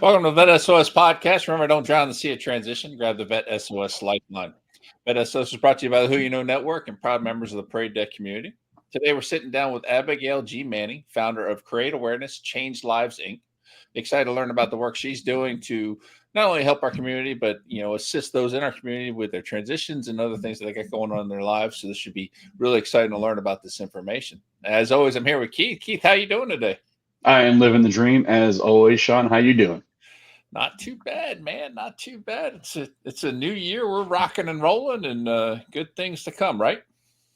Welcome to VET S.O.S podcast. Remember, don't drown in the sea of transition. Grab the VET S.O.S lifeline. VET S.O.S is brought to you by the Who You Know Network and proud members of the Parade Deck community. Today, we're sitting down with Abigail G. Manning, founder of Create Awareness, Change Lives, Inc. Excited to learn about the work she's doing to not only help our community, but assist those in our community with their transitions and other things that they got going on in their lives. So this should be really exciting to learn about this information. As always, I'm here with Keith. Keith, how you doing today? I am living the dream as always. Shawn, how you doing? Not too bad, man. Not too bad. It's a new year. We're rocking and rolling, and good things to come, right?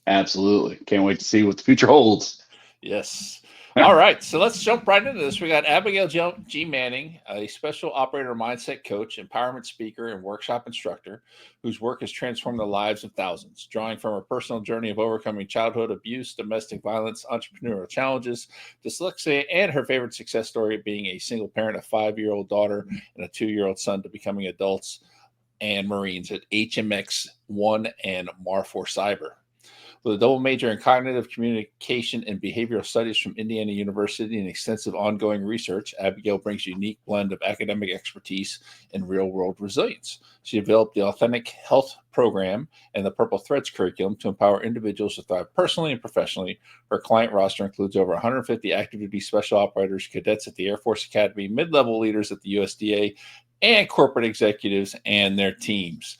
Absolutely. Can't wait to see what the future holds. Yes. All right. So let's jump right into this. We got Abigail G. Manning, a special operator mindset coach, empowerment speaker, and workshop instructor whose work has transformed the lives of thousands, drawing from her personal journey of overcoming childhood abuse, domestic violence, entrepreneurial challenges, dyslexia, and her favorite success story being a single parent, a 5-year-old daughter, and a 2-year-old son to becoming adults and Marines at HMX 1 and MAR4 Cyber. With a double major in cognitive communication and behavioral studies from Indiana University and extensive ongoing research, Abigail brings a unique blend of academic expertise and real-world resilience. She developed the Authentic Health Program and the Purple Threads curriculum to empower individuals to thrive personally and professionally. Her client roster includes over 150 active duty special operators, cadets at the Air Force Academy, mid-level leaders at the USDA, and corporate executives and their teams.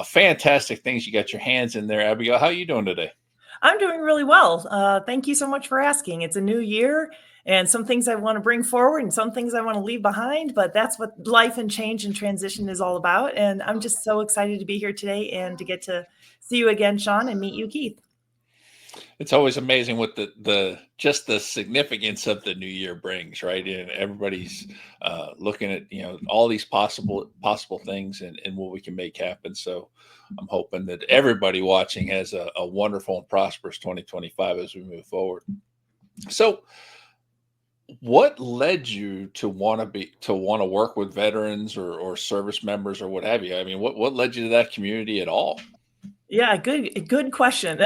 Fantastic things. You got your hands in there, Abigail. How are you doing today? I'm doing really well. Thank you so much for asking. It's a new year and some things I want to bring forward and some things I want to leave behind, but that's what life and change and transition is all about. And I'm just so excited to be here today and to get to see you again, Shawn, and meet you, Keith. It's always amazing what the significance of the new year brings, right? And everybody's looking at all these possible things and what we can make happen. So I'm hoping that everybody watching has a wonderful and prosperous 2025 as we move forward. So, what led you to want to work with veterans or service members or what have you? I mean, what led you to that community at all? Yeah, good question.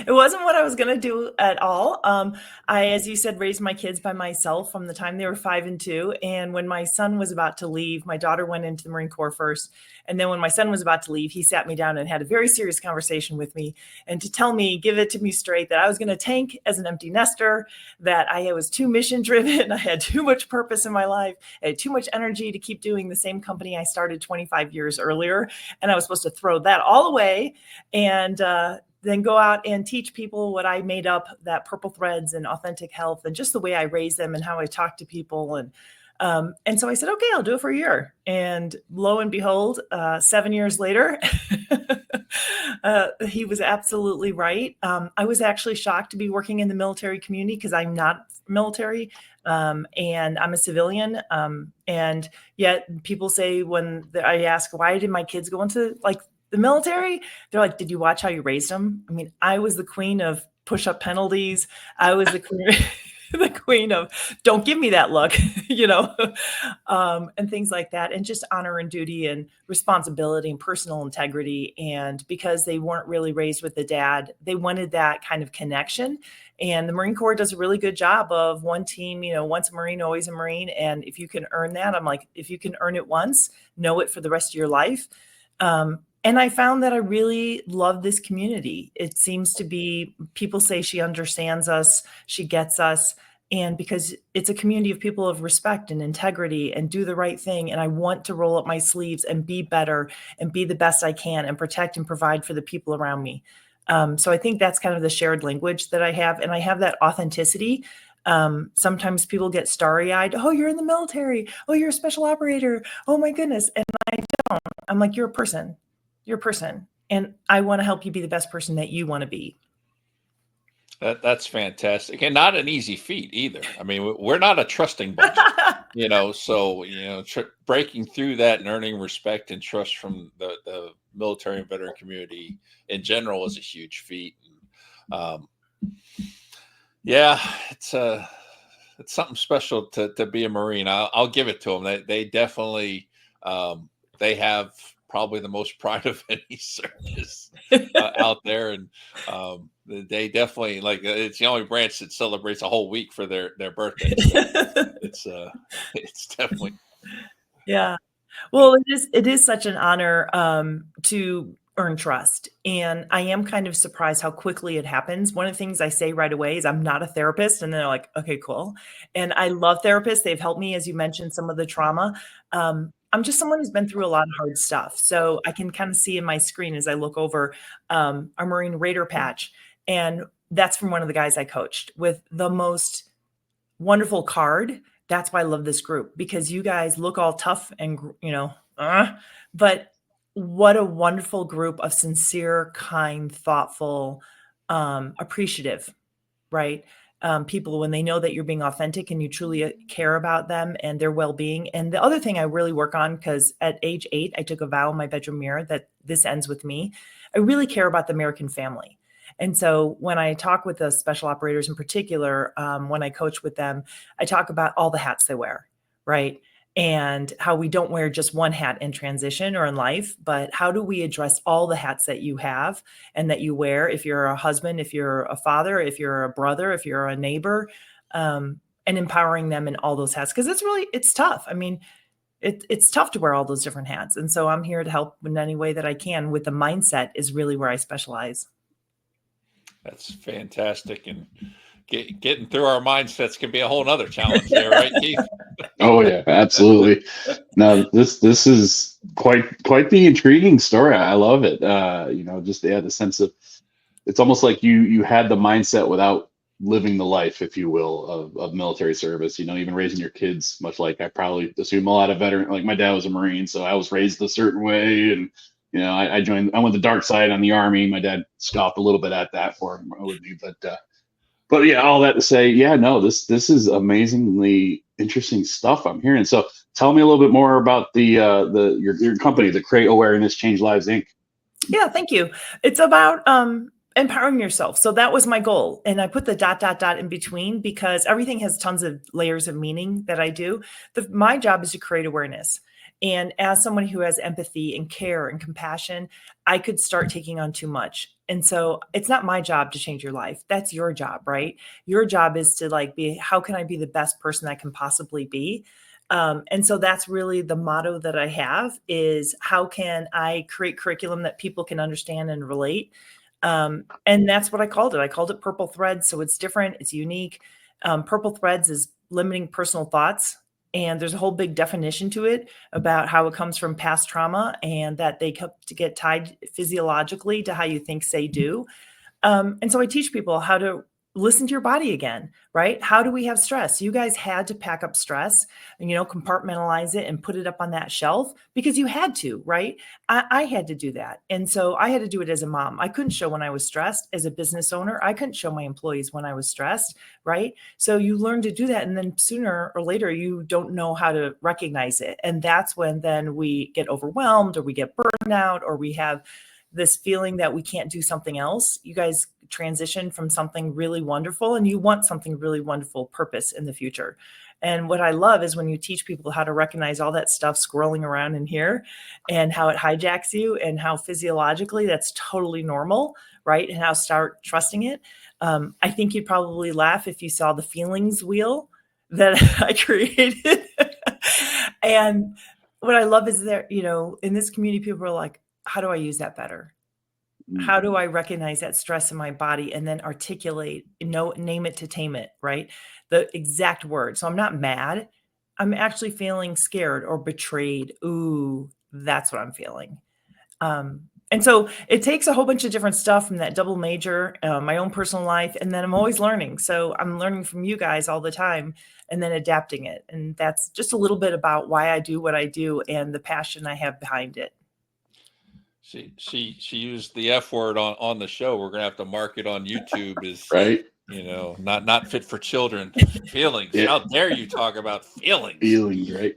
It wasn't what I was going to do at all. I, as you said, raised my kids by myself from the time they were 5 and 2. And when my son was about to leave, my daughter went into the Marine Corps first. And then when my son was about to leave, he sat me down and had a very serious conversation with me and to tell me, give it to me straight, that I was going to tank as an empty nester, that I was too mission driven. I had too much purpose in my life. I had too much energy to keep doing the same company I started 25 years earlier. And I was supposed to throw that all away and then go out and teach people what I made up, that Purple Threads and Authentic Health and just the way I raise them and how I talk to people. And so I said, okay, I'll do it for a year. And lo and behold, 7 years later, he was absolutely right. I was actually shocked to be working in the military community because I'm not military and I'm a civilian. And yet people say when I ask, why did my kids go into the military? They're like, did you watch how you raised them? I mean, I was the queen of push-up penalties. I was the queen of don't give me that look, and things like that. And just honor and duty and responsibility and personal integrity. And because they weren't really raised with the dad, they wanted that kind of connection. And the Marine Corps does a really good job of one team, once a Marine, always a Marine. And if you can earn that, I'm like, if you can earn it once, know it for the rest of your life. And I found that I really love this community. It seems to be, people say she understands us, she gets us. And because it's a community of people of respect and integrity and do the right thing. And I want to roll up my sleeves and be better and be the best I can and protect and provide for the people around me. So I think that's kind of the shared language that I have. And I have that authenticity. Sometimes people get starry-eyed. Oh, you're in the military. Oh, you're a special operator. Oh my goodness. And I don't. I'm like, you're a person. You're a person. And I want to help you be the best person that you want to be. That's fantastic. And not an easy feat either. I mean, we're not a trusting bunch, so, breaking through that and earning respect and trust from the military and veteran community in general is a huge feat. It's something special to be a Marine. I'll give it to them. They definitely, they have probably the most pride of any service out there. And they definitely it's the only branch that celebrates a whole week for their birthday. So it's definitely Yeah. Well, it is such an honor to earn trust. And I am kind of surprised how quickly it happens. One of the things I say right away is I'm not a therapist. And they're like, okay, cool. And I love therapists. They've helped me, as you mentioned, some of the trauma. I'm just someone who's been through a lot of hard stuff. So I can kind of see in my screen as I look over our Marine Raider patch. And that's from one of the guys I coached with the most wonderful card. That's why I love this group, because you guys look all tough and, but what a wonderful group of sincere, kind, thoughtful, appreciative, right? People, when they know that you're being authentic and you truly care about them and their well-being. And the other thing I really work on, because at age 8, I took a vow in my bedroom mirror that this ends with me. I really care about the American family. And so when I talk with the special operators in particular, when I coach with them, I talk about all the hats they wear, right? And how we don't wear just one hat in transition or in life, but how do we address all the hats that you have and that you wear? If you're a husband, if you're a father, if you're a brother, if you're a neighbor, and empowering them in all those hats. Because it's tough. I mean, it's tough to wear all those different hats. And so I'm here to help in any way that I can with the mindset is really where I specialize. That's fantastic. And getting through our mindsets can be a whole nother challenge there, right, Keith? Oh yeah, absolutely. Now this is quite the intriguing story. I love it. Just the sense of, it's almost like you had the mindset without living the life, if you will, of military service. Even raising your kids, much like I probably assume a lot of veteran, like my dad was a Marine, so I was raised a certain way, and I went the dark side on the Army. My dad scoffed a little bit at that with me, but yeah, all that to say, yeah, no, this is amazingly interesting stuff I'm hearing. So tell me a little bit more about your company, the Create Awareness Change Lives Inc. Yeah, thank you. It's about empowering yourself. So that was my goal. And I put the ... in between because everything has tons of layers of meaning that I do. My job is to create awareness. And as someone who has empathy and care and compassion, I could start taking on too much. And so it's not my job to change your life. That's your job, right? Your job is to how can I be the best person I can possibly be? And so that's really the motto that I have is how can I create curriculum that people can understand and relate? And that's what I called it. I called it Purple Threads. So it's different. It's unique. Purple Threads is limiting personal thoughts. And there's a whole big definition to it about how it comes from past trauma and that they come to get tied physiologically to how you think, say, do. And so I teach people how to listen to your body again, right? How do we have stress? You guys had to pack up stress and, compartmentalize it and put it up on that shelf because you had to, right? I had to do that. And so I had to do it as a mom. I couldn't show when I was stressed. As a business owner, I couldn't show my employees when I was stressed, right? So you learn to do that. And then sooner or later, you don't know how to recognize it. And that's when then we get overwhelmed or we get burned out or we have this feeling that we can't do something else. You guys transition from something really wonderful and you want something really wonderful purpose in the future. And what I love is when you teach people how to recognize all that stuff scrolling around in here and how it hijacks you and how physiologically that's totally normal, right? And how start trusting it. I think you'd probably laugh if you saw the feelings wheel that I created. And what I love is that, in this community, people are like, how do I use that better? How do I recognize that stress in my body and then articulate, name it to tame it, right? The exact word. So I'm not mad. I'm actually feeling scared or betrayed. Ooh, that's what I'm feeling. And so it takes a whole bunch of different stuff from that double major, my own personal life, and then I'm always learning. So I'm learning from you guys all the time and then adapting it. And that's just a little bit about why I do what I do and the passion I have behind it. She used the F word on the show. We're gonna have to mark it on YouTube as Right. not fit for children. Feelings. Yeah. How dare you talk about feelings? Feelings, right?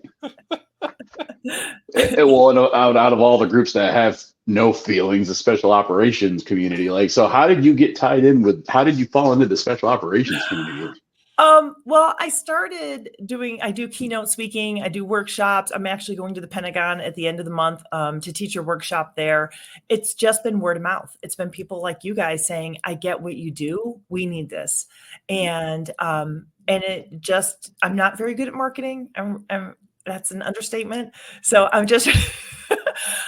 Well, out of all the groups that have no feelings, the special operations community, so how did you get tied in with? How did you fall into the special operations community? Well, I do keynote speaking. I do workshops. I'm actually going to the Pentagon at the end of the month to teach a workshop there. It's just been word of mouth. It's been people like you guys saying, I get what you do. We need this. And I'm not very good at marketing. That's an understatement. So I'm just,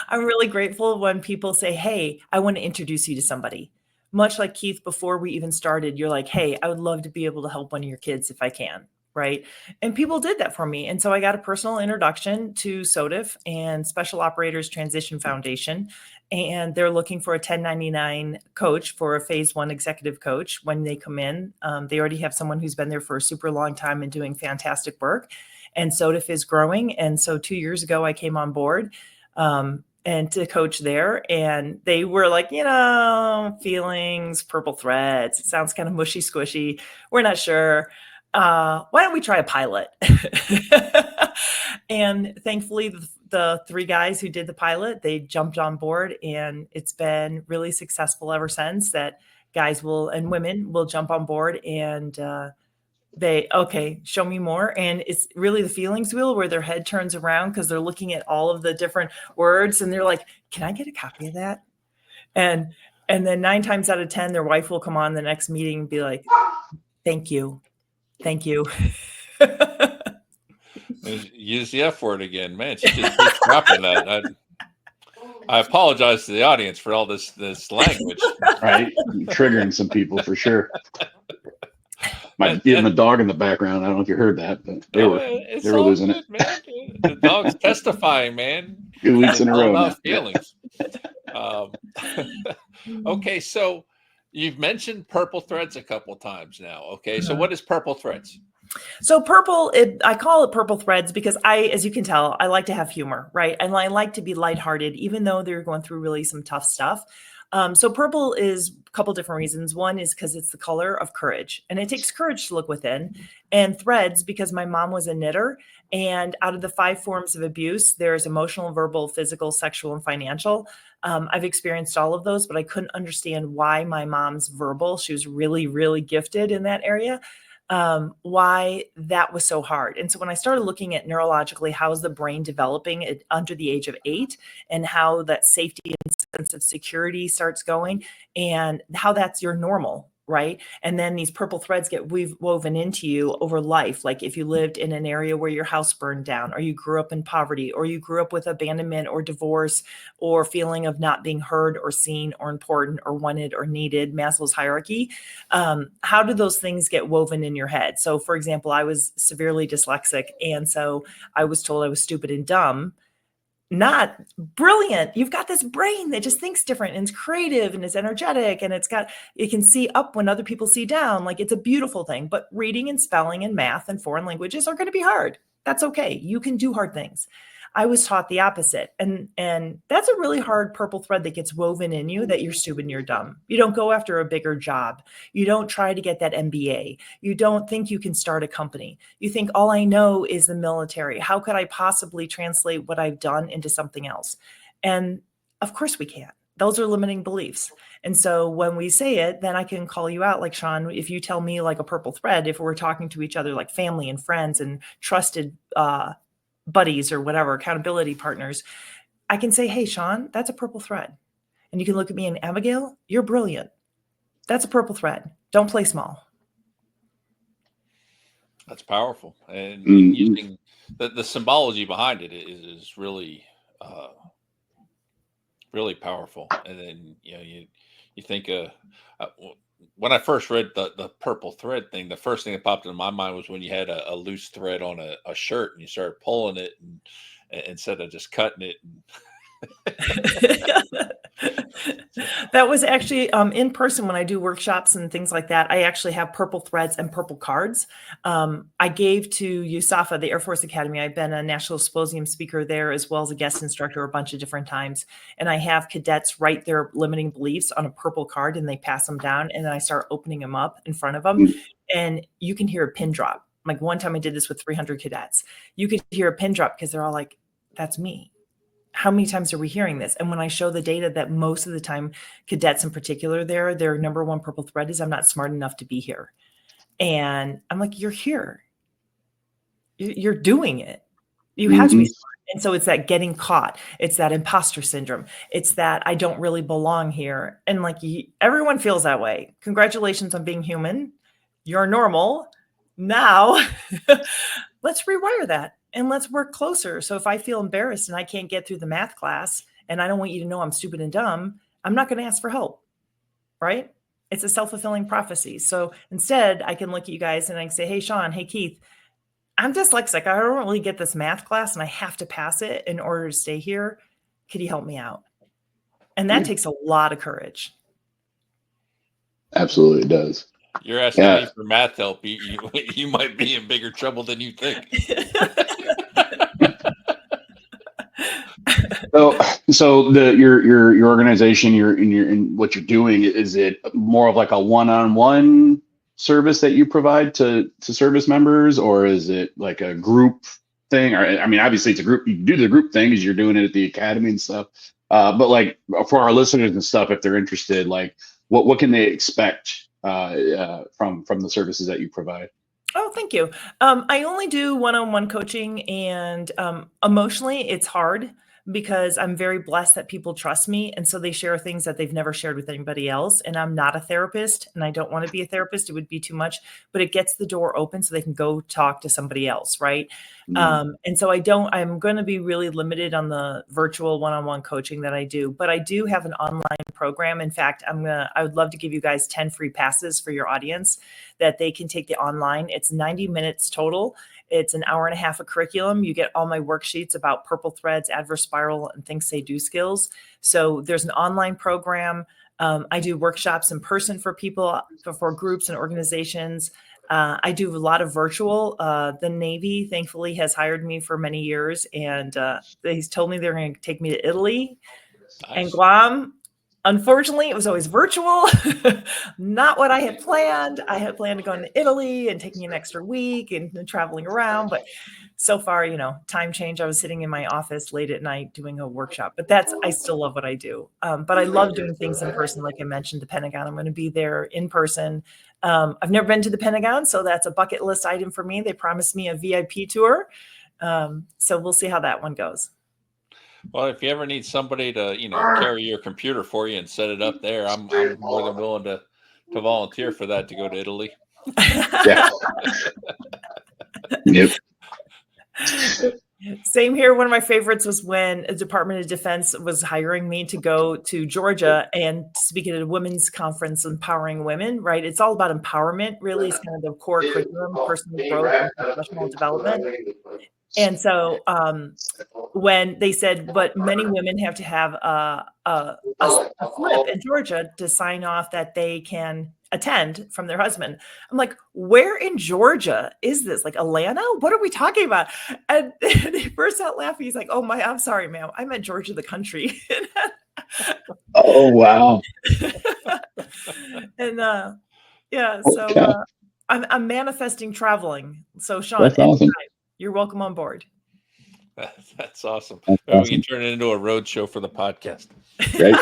I'm really grateful when people say, hey, I want to introduce you to somebody. Much like Keith, before we even started, you're like, hey, I would love to be able to help one of your kids if I can. Right. And people did that for me. And so I got a personal introduction to SOTIF and Special Operators Transition Foundation. And they're looking for a 1099 coach for a phase 1 executive coach when they come in. They already have someone who's been there for a super long time and doing fantastic work. And SOTIF is growing. And so 2 years ago, I came on board and to coach there. And they were like, feelings, purple threads. It sounds kind of mushy squishy. We're not sure. Why don't we try a pilot? And thankfully, the 3 guys who did the pilot, they jumped on board, and it's been really successful ever since. That guys will and women will jump on board and okay, show me more. And it's really the feelings wheel where their head turns around because they're looking at all of the different words and they're like, can I get a copy of that? And then 9 times out of 10, their wife will come on the next meeting and be like, thank you. Thank you. Use the F word again, man. She just keeps dropping that. I apologize to the audience for all this language. Right, triggering some people for sure. Even the dog in the background. I don't know if you heard that, but they were losing it. Man. The dog's testifying, man. 2 weeks in a row. About feelings. Okay, so you've mentioned purple threads a couple times now. Okay, so what is purple threads? So purple, I call it purple threads because as you can tell, I like to have humor, right? And I like to be lighthearted, even though they're going through really some tough stuff. So purple is a couple different reasons. One is because it's the color of courage, and it takes courage to look within. And threads, because my mom was a knitter, and out of the 5 forms of abuse, there's emotional, verbal, physical, sexual, and financial. I've experienced all of those, but I couldn't understand why my mom's verbal, she was really, really gifted in that area, why that was so hard. And so when I started looking at neurologically, how is the brain developing under the age of 8, and how that safety and sense of security starts going, and how that's your normal, right? And then these purple threads get woven into you over life. Like if you lived in an area where your house burned down, or you grew up in poverty, or you grew up with abandonment or divorce, or feeling of not being heard or seen or important or wanted or needed, Maslow's hierarchy, how do those things get woven in your head? So for example, I was severely dyslexic. And so I was told I was stupid and dumb. Not brilliant. You've got this brain that just thinks different and is creative and is energetic, and it can see up when other people see down. Like, it's a beautiful thing. But reading and spelling and math and foreign languages are going to be hard. That's okay. You can do hard things. I was taught the opposite. And that's a really hard purple thread that gets woven in you, that you're stupid and you're dumb. You don't go after a bigger job. You don't try to get that MBA. You don't think you can start a company. You think, all I know is the military. How could I possibly translate what I've done into something else? And of course we can't. Those are limiting beliefs. And so when we say it, then I can call you out like, Shawn, if you tell me like a purple thread, if we're talking to each other like family and friends and trusted buddies or whatever, accountability partners, I can say, hey, Shawn, that's a purple thread. And you can look at me and, Abigail, you're brilliant. That's a purple thread. Don't play small. That's powerful. And using the symbology behind it is really, really powerful. And then, you think, when I first read the purple thread thing, the first thing that popped into my mind was when you had a loose thread on a shirt and you started pulling it and instead of just cutting it. That was actually in person when I do workshops and things like that. I actually have purple threads and purple cards. I gave to USAFA, the Air Force Academy. I've been a National Symposium speaker there, as well as a guest instructor a bunch of different times. And I have cadets write their limiting beliefs on a purple card, and they pass them down. And then I start opening them up in front of them. And you can hear a pin drop. Like one time I did this with 300 cadets. You could hear a pin drop because they're all like, that's me. How many times are we hearing this? And when I show the data that most of the time, cadets in particular, their number one purple thread is, I'm not smart enough to be here. And I'm like, you're here. You're doing it. You have to be smart. And so it's that getting caught. It's that imposter syndrome. It's that I don't really belong here. And like everyone feels that way. Congratulations on being human. You're normal. Now let's rewire that and let's work closer. So if I feel embarrassed and I can't get through the math class and I don't want you to know I'm stupid and dumb, I'm not going to ask for help, right? It's a self-fulfilling prophecy. So instead, I can look at you guys and I can say, hey, Shawn, hey, Keith, I'm dyslexic. I don't really get this math class and I have to pass it in order to stay here. Could you help me out? And that takes a lot of courage. Absolutely, it does. You're asking me for math help. You might be in bigger trouble than you think. So your organization, in what you're doing, is it more of like a one-on-one service that you provide to service members, or is it like a group thing? Or I mean, obviously it's a group. You do the group thing as you're doing it at the academy and stuff. But like for our listeners and stuff, if they're interested, like what can they expect from the services that you provide? Oh, thank you. I only do one-on-one coaching, and emotionally it's hard because I'm very blessed that people trust me. And so they share things that they've never shared with anybody else. And I'm not a therapist and I don't want to be a therapist. It would be too much, but it gets the door open so they can go talk to somebody else. Right. And so I'm going to be really limited on the virtual one-on-one coaching that I do, but I do have an online program. In fact, I would love to give you guys 10 free passes for your audience that they can take the online. It's 90 minutes total. It's an hour and a half of curriculum. You get all my worksheets about purple threads, adverse spiral, and things they do skills. So there's an online program. I do workshops in person for people, for groups and organizations. I do a lot of virtual. The Navy, thankfully, has hired me for many years, and they told me they're going to take me to Italy and Guam. Unfortunately, it was always virtual. Not what I had planned. I had planned to go to Italy and taking an extra week and traveling around. But so far, time change. I was sitting in my office late at night doing a workshop. But I still love what I do. But I love doing things in person. Like I mentioned, the Pentagon. I'm going to be there in person. I've never been to the Pentagon, so that's a bucket list item for me. They promised me a VIP tour. So we'll see how that one goes. Well, if you ever need somebody to, carry your computer for you and set it up there, I'm more than willing to volunteer for that, to go to Italy. Yeah. Yep. Same here. One of my favorites was when the Department of Defense was hiring me to go to Georgia and speak at a women's conference, empowering women, right? It's all about empowerment, really. It's kind of the core curriculum, personal growth and professional development. And so when they said, but many women have to have a slip in Georgia to sign off that they can attend from their husband. I'm like, where in Georgia is this? Like Atlanta? What are we talking about? And he burst out laughing. He's like, oh I'm sorry, ma'am. I meant Georgia, the country. Oh, wow. And so I'm manifesting traveling. So Shawn, that's awesome. You're welcome on board. That's awesome. That's Maybe awesome. we can turn it into a road show for the podcast. Right.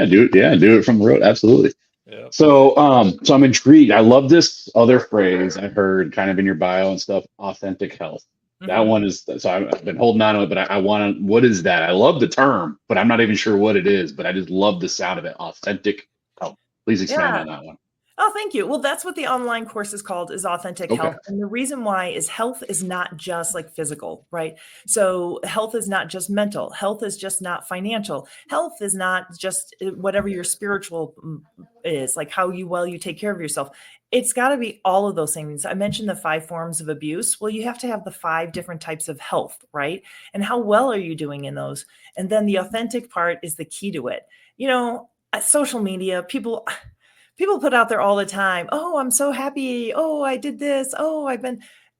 Do it from the road. Absolutely. Yeah. So I'm intrigued. I love this other phrase I heard kind of in your bio and stuff, authentic health. Mm-hmm. That one is, so I've been holding on to it, but I want to, what is that? I love the term, but I'm not even sure what it is, but I just love the sound of it. Authentic health. Please expand on that one. Oh, thank you. Well, that's what the online course is called, is Authentic Health. And the reason why is health is not just like physical, right? So health is not just mental. Health is just not financial. Health is not just whatever your spiritual is, like how you take care of yourself. It's got to be all of those things. I mentioned the 5 forms of abuse. Well, you have to have the 5 different types of health, right? And how well are you doing in those? And then the authentic part is the key to it. Social media, people put out there all the time, oh, I'm so happy. Oh, I did this. Oh,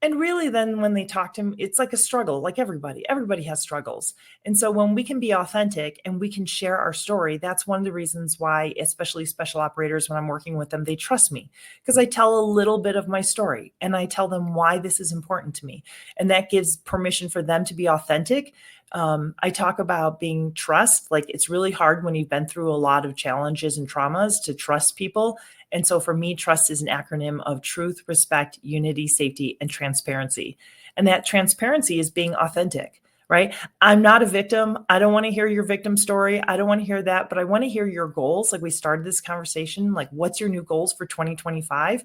and really then when they talk to them, it's like a struggle, like everybody has struggles. And so when we can be authentic and we can share our story, that's one of the reasons why, especially special operators, when I'm working with them, they trust me, because I tell a little bit of my story and I tell them why this is important to me. And that gives permission for them to be authentic. I talk about being trust. Like it's really hard when you've been through a lot of challenges and traumas to trust people. And so for me, trust is an acronym of truth, respect, unity, safety, and transparency. And that transparency is being authentic, right? I'm not a victim. I don't want to hear your victim story. I don't want to hear that, but I want to hear your goals. Like we started this conversation, like what's your new goals for 2025?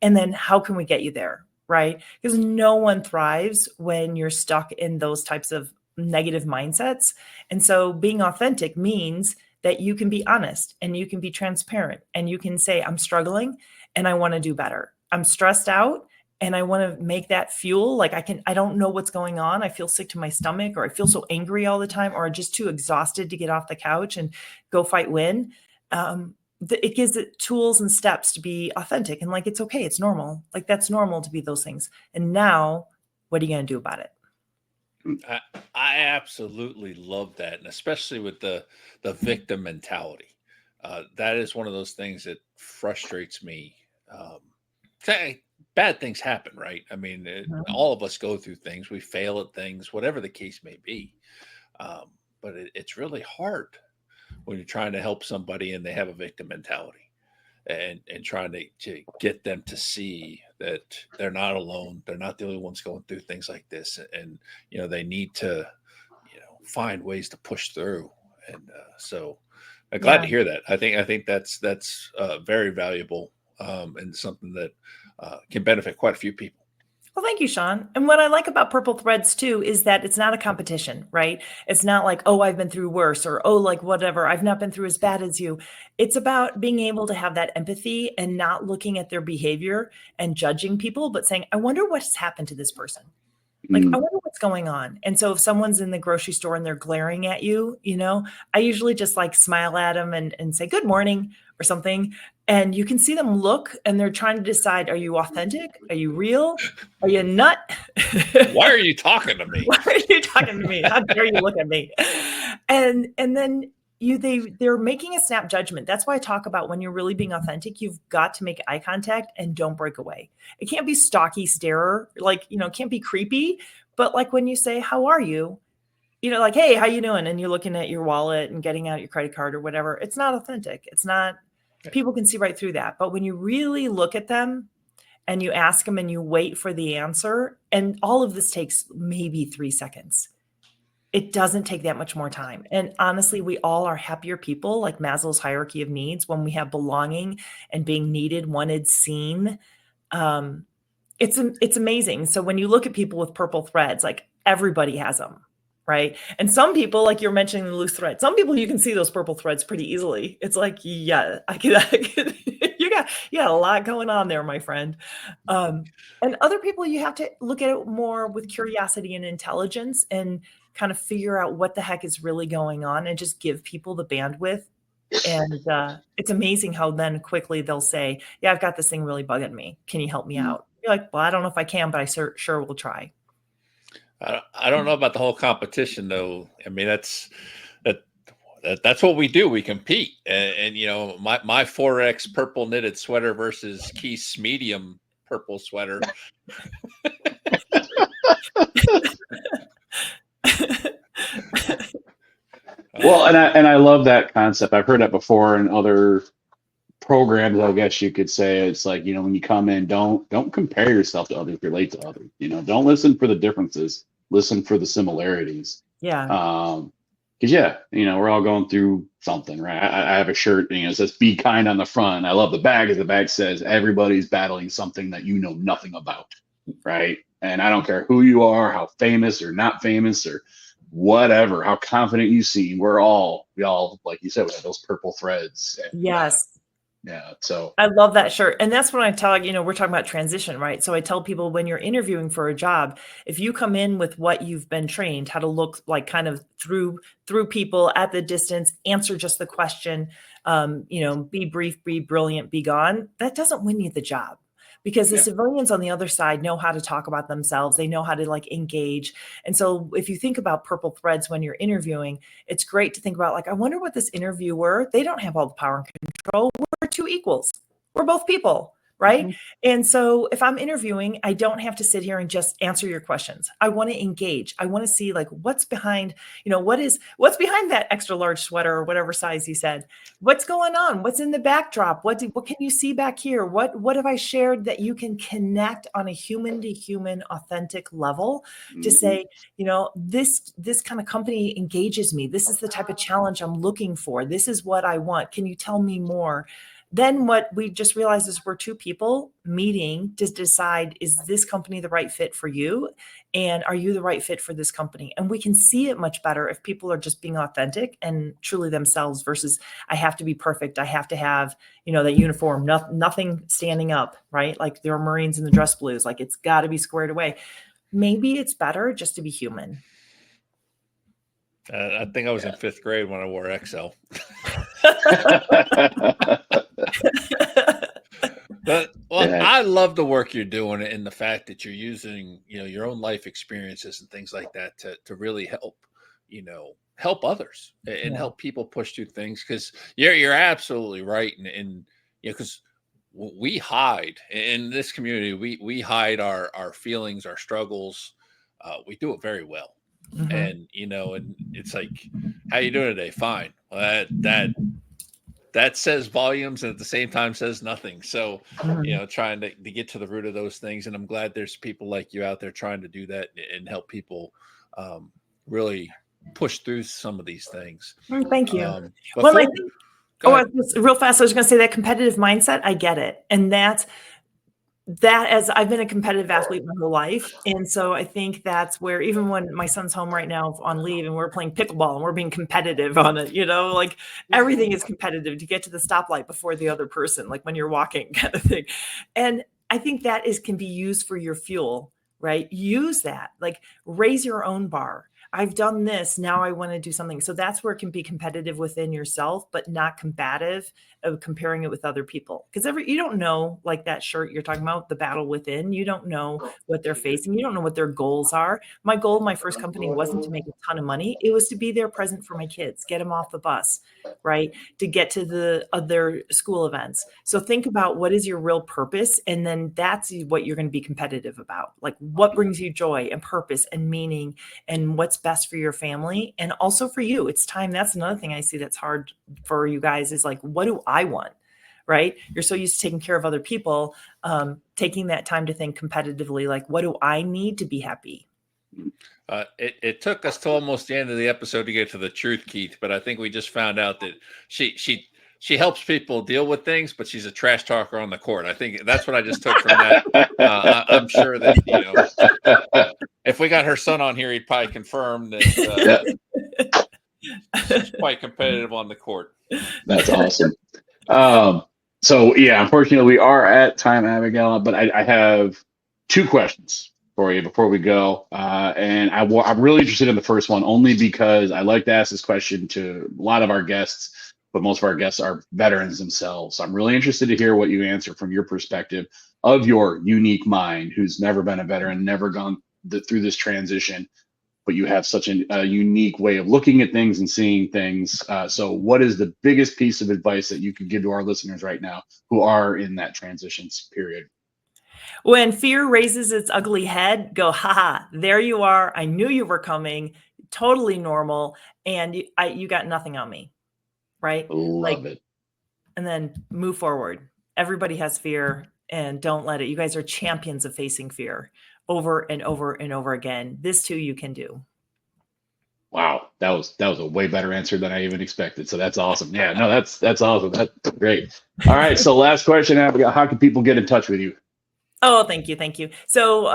And then how can we get you there? right? Because no one thrives when you're stuck in those types of negative mindsets. And so being authentic means that you can be honest and you can be transparent and you can say, I'm struggling and I want to do better. I'm stressed out and I want to make that fuel. Like I don't know what's going on. I feel sick to my stomach, or I feel so angry all the time, or just too exhausted to get off the couch and go fight win. It gives it tools and steps to be authentic, and like, it's okay. It's normal. Like, that's normal to be those things. And now what are you going to do about it? I absolutely love that. And especially with the victim mentality. That is one of those things that frustrates me. Bad things happen, right? I mean, all of us go through things. We fail at things, whatever the case may be. But it's really hard when you're trying to help somebody and they have a victim mentality, and trying to get them to see that they're not alone. They're not the only ones going through things like this. And, they need to, find ways to push through. And so I'm glad to hear that. I think that's very valuable, and something that can benefit quite a few people. Well, thank you, Shawn. And what I like about Purple Threads too is that it's not a competition, right? It's not like, oh, I've been through worse, or, oh, like whatever, I've not been through as bad as you. It's about being able to have that empathy and not looking at their behavior and judging people, but saying, I wonder what's happened to this person. Like, I wonder what's going on. And so if someone's in the grocery store and they're glaring at you, I usually just like smile at them and say, good morning or something. And you can see them look and they're trying to decide, are you authentic? Are you real? Are you a nut? Why are you talking to me? Why are you talking to me? How dare you look at me? And then they're making a snap judgment. That's why I talk about when you're really being authentic, you've got to make eye contact and don't break away. It can't be stalky stare, like, it can't be creepy, but like when you say, how are you? Like, hey, how you doing? And you're looking at your wallet and getting out your credit card or whatever. It's not authentic. It's not, people can see right through that. But when you really look at them and you ask them and you wait for the answer, and all of this takes maybe 3 seconds. It doesn't take that much more time. And honestly, we all are happier people, like Maslow's hierarchy of needs, when we have belonging and being needed, wanted, seen. It's amazing. So when you look at people with purple threads, like everybody has them, right? And some people, like you're mentioning the loose thread, some people you can see those purple threads pretty easily. It's like, yeah, I could you got a lot going on there, my friend. And other people, you have to look at it more with curiosity and intelligence and kind of figure out what the heck is really going on and just give people the bandwidth. And it's amazing how then quickly they'll say, yeah, I've got this thing really bugging me. Can you help me out? You're like, well, I don't know if I can, but I sure will try. I don't know about the whole competition though. I mean, that's what we do. We compete, and my 4X purple knitted sweater versus Keith's medium purple sweater. Well, and I love that concept. I've heard that before in other programs, I guess you could say. It's like, when you come in, don't compare yourself to others, relate to others. Don't listen for the differences, listen for the similarities. Yeah. Because we're all going through something, right? I have a shirt, it says "Be kind" on the front. I love the back, as the back says everybody's battling something that you know nothing about, right? And I don't care who you are, how famous or not famous or whatever, how confident you seem. We all, like you said, we have those purple threads. And, yes. Yeah. So I love that shirt. And that's when I tell, we're talking about transition, right? So I tell people, when you're interviewing for a job, if you come in with what you've been trained, how to look like kind of through people at the distance, answer just the question, be brief, be brilliant, be gone, that doesn't win you the job. Because the civilians on the other side know how to talk about themselves. They know how to like engage. And so if you think about purple threads when you're interviewing, it's great to think about, like, I wonder what this interviewer, they don't have all the power and control. We're two equals. We're both people, right? Mm-hmm. And so if I'm interviewing, I don't have to sit here and just answer your questions. I want to engage. I want to see like what's behind, what's behind that extra large sweater or whatever size you said. What's going on? What's in the backdrop? What can you see back here? What have I shared that you can connect on a human to human authentic level to say, this kind of company engages me. This is the type of challenge I'm looking for. This is what I want. Can you tell me more? then what we just realized is we're two people meeting to decide, is this company the right fit for you? And are you the right fit for this company? And we can see it much better if people are just being authentic and truly themselves versus I have to be perfect. I have to have, that uniform, nothing standing up, right? Like there are Marines in the dress blues, like it's got to be squared away. Maybe it's better just to be human. I think I was in 5th grade when I wore XL. But I love the work you're doing and the fact that you're using, your own life experiences and things like that to really help, help others and help people push through things. Because you're absolutely right, and because we hide in this community, we hide our feelings, our struggles. We do it very well. Mm-hmm. And and it's like, how you doing today? Fine. Well, that says volumes, and at the same time says nothing. So trying to get to the root of those things, and I'm glad there's people like you out there trying to do that and help people really push through some of these things. Thank you. Well, I think real fast, I was going to say that competitive mindset, I get it. And that as I've been a competitive athlete my whole life. And so I think that's where, even when my son's home right now on leave and we're playing pickleball and we're being competitive on it, like everything is competitive to get to the stoplight before the other person, like when you're walking kind of thing. And I think that can be used for your fuel, right? Use that, like raise your own bar. I've done this. Now I want to do something. So that's where it can be competitive within yourself, but not combative of comparing it with other people. Because you don't know, like that shirt you're talking about, the battle within, you don't know what they're facing. You don't know what their goals are. My goal, my first company wasn't to make a ton of money. It was to be there present for my kids, get them off the bus, right? To get to the other school events. So think about what is your real purpose. And then that's what you're going to be competitive about. Like what brings you joy and purpose and meaning and what's best for your family and also for you. It's time. That's another thing I see that's hard for you guys is like, what do I want? Right? You're so used to taking care of other people, taking that time to think competitively, like, what do I need to be happy? It took us to almost the end of the episode to get to the truth, Keith, but I think we just found out that she helps people deal with things, but she's a trash talker on the court. I think that's what I just took from that. I'm sure that, if we got her son on here, he'd probably confirm that she's quite competitive on the court. That's awesome. So yeah, unfortunately we are at time, Abigail, but I have 2 questions for you before we go. And I'm really interested in the first one only because I like to ask this question to a lot of our guests, but most of our guests are veterans themselves. So I'm really interested to hear what you answer from your perspective of your unique mind, who's never been a veteran, never gone through this transition, but you have such a unique way of looking at things and seeing things. So what is the biggest piece of advice that you could give to our listeners right now who are in that transition period? When fear raises its ugly head, go, haha, there you are. I knew you were coming. Totally normal. And you got nothing on me. Right? Love it. And then move forward. Everybody has fear and don't let it. You guys are champions of facing fear over and over and over again. This too you can do. Wow. That was a way better answer than I even expected. So that's awesome. Yeah, no, that's awesome. That's great. All right. So last question, Abigail, how can people get in touch with you? Oh, thank you. Thank you. So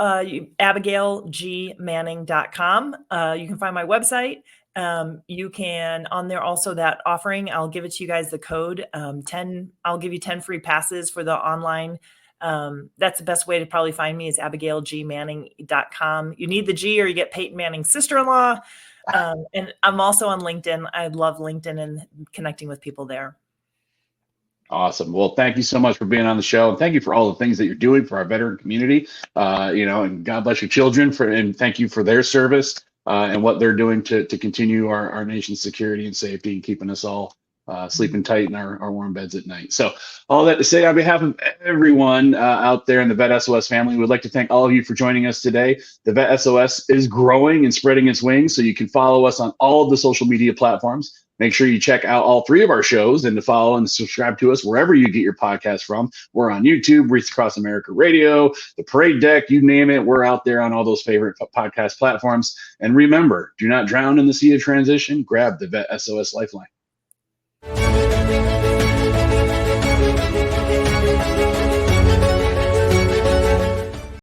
AbigailGManning.com. You can find my website. You can on there also that offering. I'll give it to you guys the code 10. I'll give you 10 free passes for the online. That's the best way to probably find me is AbigailGManning.com. You need the G or you get Peyton Manning's sister-in-law. And I'm also on LinkedIn. I love LinkedIn and connecting with people there. Awesome. Well, thank you so much for being on the show. And thank you for all the things that you're doing for our veteran community, and God bless your children and thank you for their service and what they're doing to continue our nation's security and safety and keeping us all sleeping tight in our warm beds at night. So all that to say, on behalf of everyone out there in the VET S.O.S family, we'd like to thank all of you for joining us today. The VET S.O.S is growing and spreading its wings, so you can follow us on all of the social media platforms. Make sure you check out all 3 of our shows and to follow and subscribe to us wherever you get your podcast from. We're on YouTube, Reach Across America Radio, the Parade Deck, you name it. We're out there on all those favorite podcast platforms. And remember, do not drown in the sea of transition. Grab the VET S.O.S Lifeline.